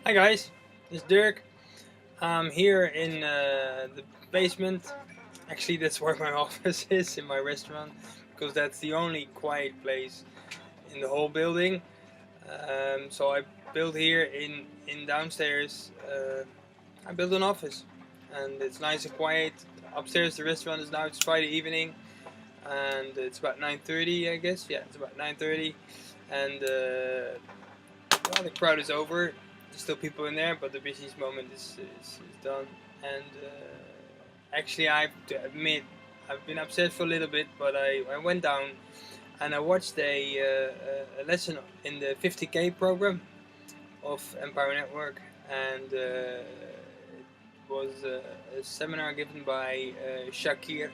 Hi guys, it's Dirk. I'm here in the basement. Actually, that's where my office is in my restaurant because that's the only quiet place in the whole building. So I built here in downstairs. I built an office, and it's nice and quiet. Upstairs, the restaurant is now. It's Friday evening, and it's about 9:30, I guess. Yeah, it's about 9:30, and well, the crowd is over. There's still people in there, but the busiest moment is done. And actually, I have to admit, I've been upset for a little bit, but I went down and I watched a lesson in the 50K program of Empower Network, and it was a seminar given by Shakir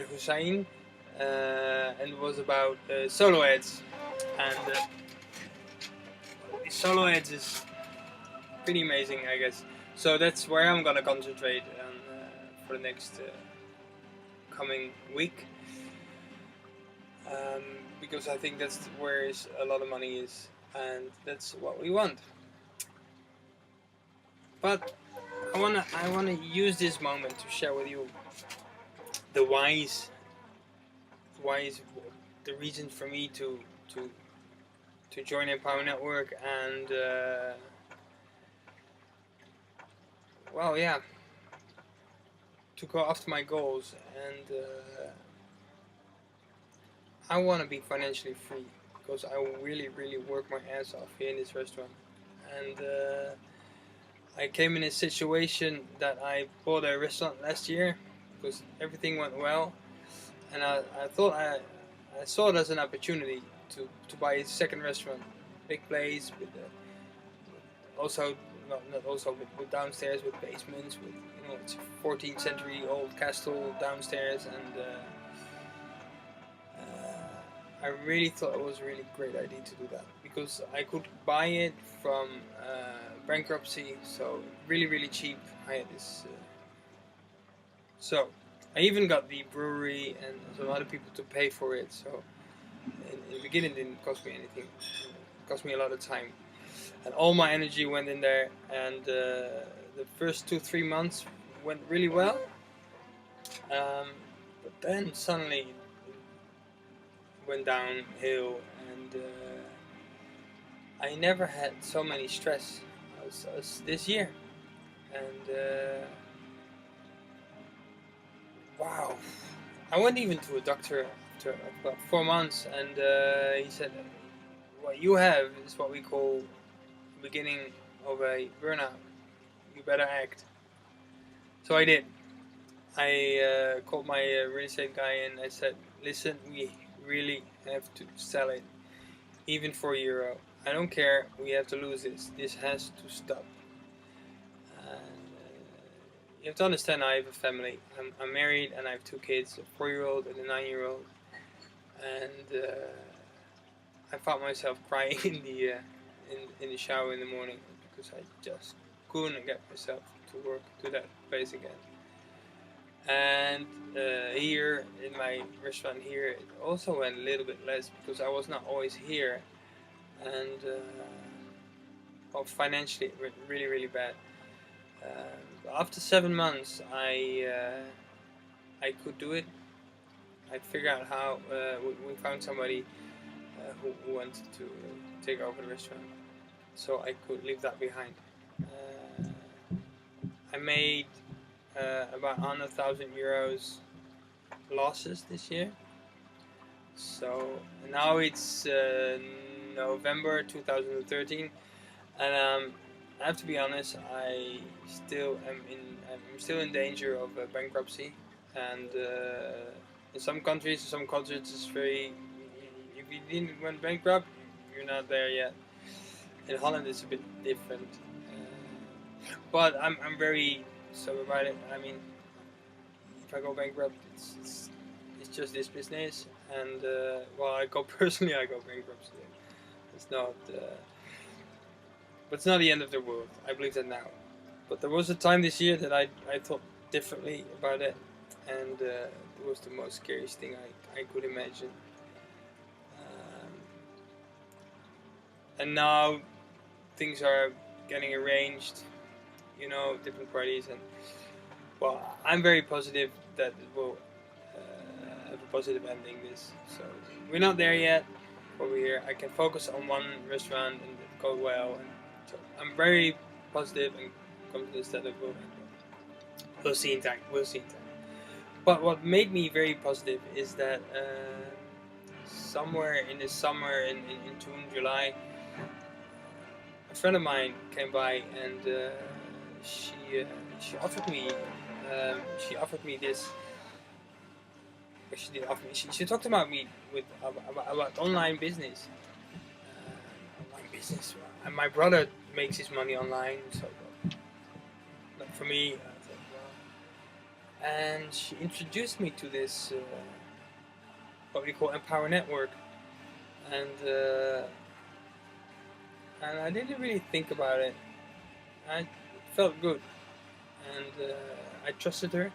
Hussain, and it was about solo ads. And solo ads is pretty amazing, I guess. So that's where I'm gonna concentrate on for the next coming week, um, because I think that's where a lot of money is, and that's what we want. But I wanna use this moment to share with you the whys, the reason for me to to join Empower Network, and well, yeah, to go after my goals. And I want to be financially free because I really work my ass off here in this restaurant. And I came in a situation that I bought a restaurant last year because everything went well, and I thought I saw it as an opportunity to buy a second restaurant, big place with also not also with downstairs with basements with it's a 14th century old castle downstairs, and I really thought it was a really great idea to do that because I could buy it from bankruptcy, so really cheap. I had this, so I even got the brewery and some other people to pay for it. So in the beginning, it didn't cost me anything. It cost me a lot of time, and all my energy went in there. And the first 2-3 months went really well, but then suddenly it went downhill, and I never had so many stress as this year. And wow, I went even to a doctor after about 4 months, and he said, "What you have is what we call the beginning of a burnout. You better act." So I did. I called my real estate guy and I said, "Listen, we really have to sell it, even for €1. I don't care. We have to lose this. This has to stop." And you have to understand, I have a family. I'm married and I have two kids, a 4-year-old and a 9-year-old. And I found myself crying in the shower in the morning because I just couldn't get myself to work to that place again. And here in my restaurant here, it also went a little bit less because I was not always here, and well, financially it went really bad. After 7 months, I could do it. I figured out how. We found somebody who wanted to take over the restaurant, so I could leave that behind. Uh, I made about 100,000 euros losses this year. So now it's November 2013, and I have to be honest. I'm still in danger of bankruptcy, and in some countries, some cultures, it's very. If you didn't went bankrupt, you're not there yet. In Holland, it's a bit different, but I'm very sober about it. I mean, if I go bankrupt, it's just this business, and well, I go personally, I go bankrupt. It's not, but it's not the end of the world. I believe that now. But there was a time this year that I thought differently about it, and it was the most scariest thing I could imagine. Um, and now things are getting arranged, different parties, and well, I'm very positive that it will have a positive ending. So we're not there yet over here. I can focus on one restaurant and it go well, and so I'm very positive and confident that it will end well. We'll see in time. We'll see in time. But what made me very positive is that somewhere in the summer, in June, July, a friend of mine came by and she offered me this. She did offer me. She talked about me about online business. Online business. And my brother makes his money online, so not for me. I thought, well. And she introduced me to this what we call Empower Network, and I didn't really think about it. It felt good, and I trusted her.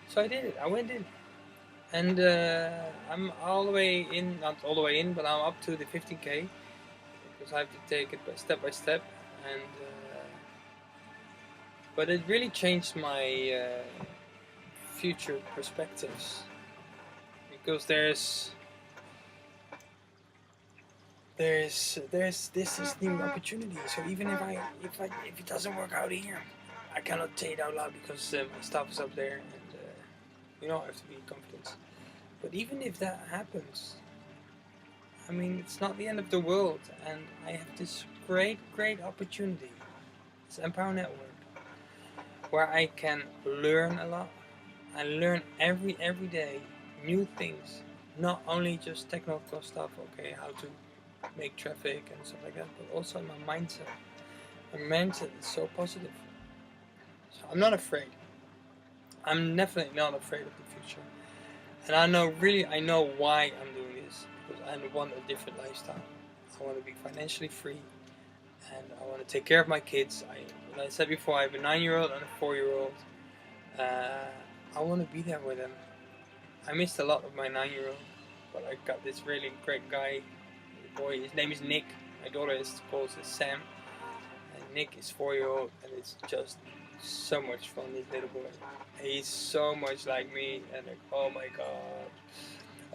So I did it. I went in, and I'm all the way in. Not all the way in, but I'm up to the 15K because I have to take it step by step. And but it really changed my future perspectives because there's this new opportunity. So even if it doesn't work out here, I cannot say it out loud because my stuff is up there. I have to be confident. But even if that happens, I mean, it's not the end of the world, and I have this great opportunity. It's Empower Network, where I can learn a lot. I learn every day new things, not only just technical stuff. Okay, how to make traffic and stuff like that, but also my mindset. My mindset is so positive. So I'm not afraid. I'm definitely not afraid of the future. And I know why I'm doing this. Because I want a different lifestyle. I want to be financially free. And I want to take care of my kids. Like I said before, I have a 9-year-old and a 4-year-old. I want to be there with them. I missed a lot of my 9-year-old. But I got this really great guy. Boy, his name is Nick. My daughter is called Sam. And Nick is 4-year-old. And it's just so much fun, this little boy. He's so much like me, and like, oh my god.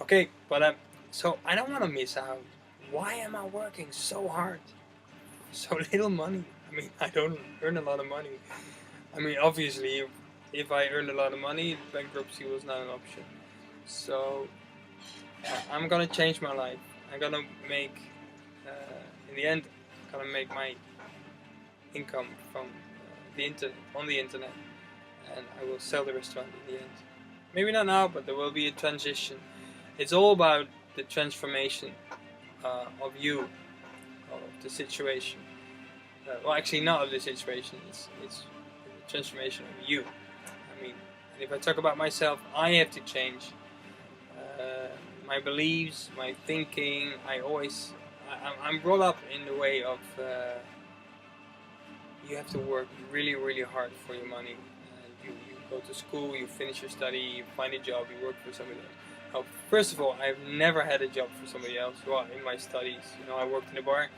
Okay, but so I don't want to miss out. Why am I working so hard? So little money. I mean, I don't earn a lot of money. I mean, obviously, if I earned a lot of money, bankruptcy was not an option. So I'm gonna change my life. I'm gonna make, in the end, I'm gonna make my income from on the internet, and I will sell the restaurant in the end. Maybe not now, but there will be a transition. It's all about the transformation of you, of the situation. Well, actually, not of the situation. It's the transformation of you. I mean, and if I talk about myself, I have to change my beliefs, my thinking. I'm brought up in the way of. You have to work really hard for your money. You go to school, you finish your study, you find a job, you work for somebody else. Now, first of all, I've never had a job for somebody else. Well, in my studies, I worked in a bar,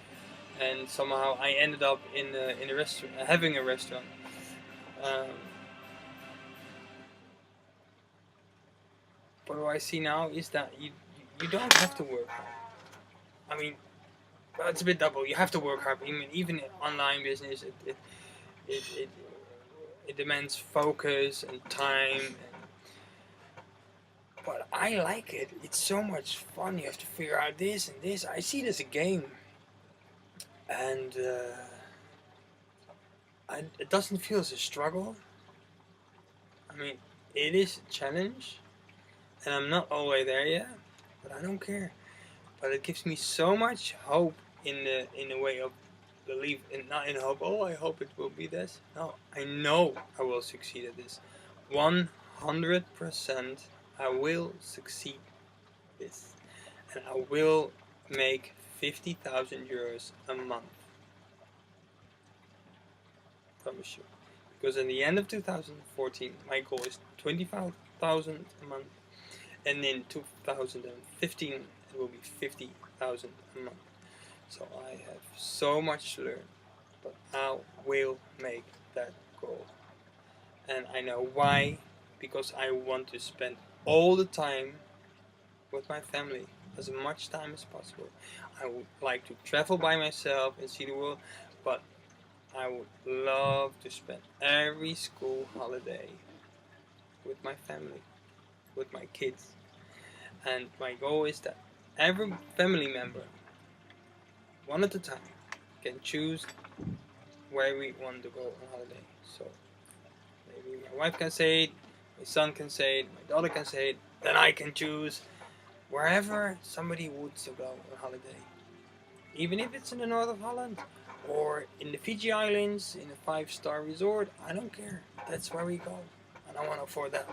and somehow I ended up in a restaurant, having a restaurant. But what I see now is that you don't have to work hard. I mean, well, it's a bit double. You have to work hard. I mean, even in online business, it demands focus and time. But I like it. It's so much fun. You have to figure out this and this. I see it as a game, and it doesn't feel as a struggle. I mean, it is a challenge, and I'm not all the way there yet. But I don't care. But it gives me so much hope in the way of belief, and not in hope. Oh, I hope it will be this. No, I know I will succeed at this. 100%, I will succeed at this, and I will make 50,000 euros a month. I promise you. Because in the end of 2014, my goal is 25,000 a month, and in 2015 it will be 50,000 a month. So I have so much to learn, but I will make that goal. And I know why, because I want to spend all the time with my family, as much time as possible. I would like to travel by myself and see the world, but I would love to spend every school holiday with my family, with my kids. And my goal is that every family member, one at a time, can choose where we want to go on holiday. So maybe my wife can say it, my son can say it, my daughter can say it, then I can choose wherever somebody wants to go on holiday. Even if it's in the north of Holland or in the Fiji Islands in a 5-star resort, I don't care. That's where we go. And I want to afford that.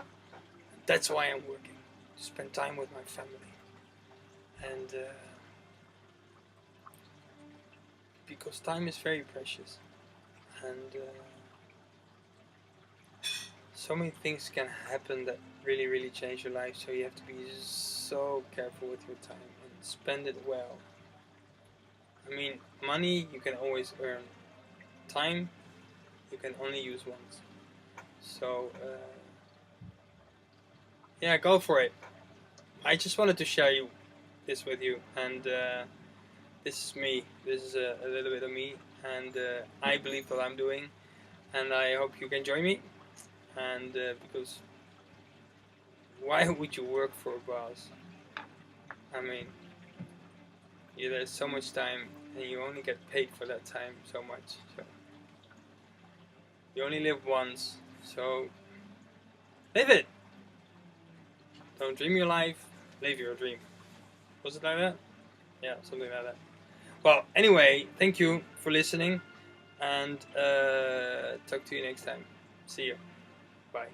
That's why I'm working, to spend time with my family. And because time is very precious. And so many things can happen that really, really change your life. So you have to be so careful with your time and spend it well. I mean, money you can always earn. Time you can only use once. So yeah, go for it. I just wanted to share this with you, and this is me. This is a little bit of me, and I believe what I'm doing, and I hope you can join me. And because why would you work for a boss? I mean, yeah, there's so much time, and you only get paid for that time so much. So you only live once, so live it. Don't dream your life, live your dream. Was it like that? Yeah, something like that. Well, anyway, thank you for listening, and talk to you next time. See you. Bye.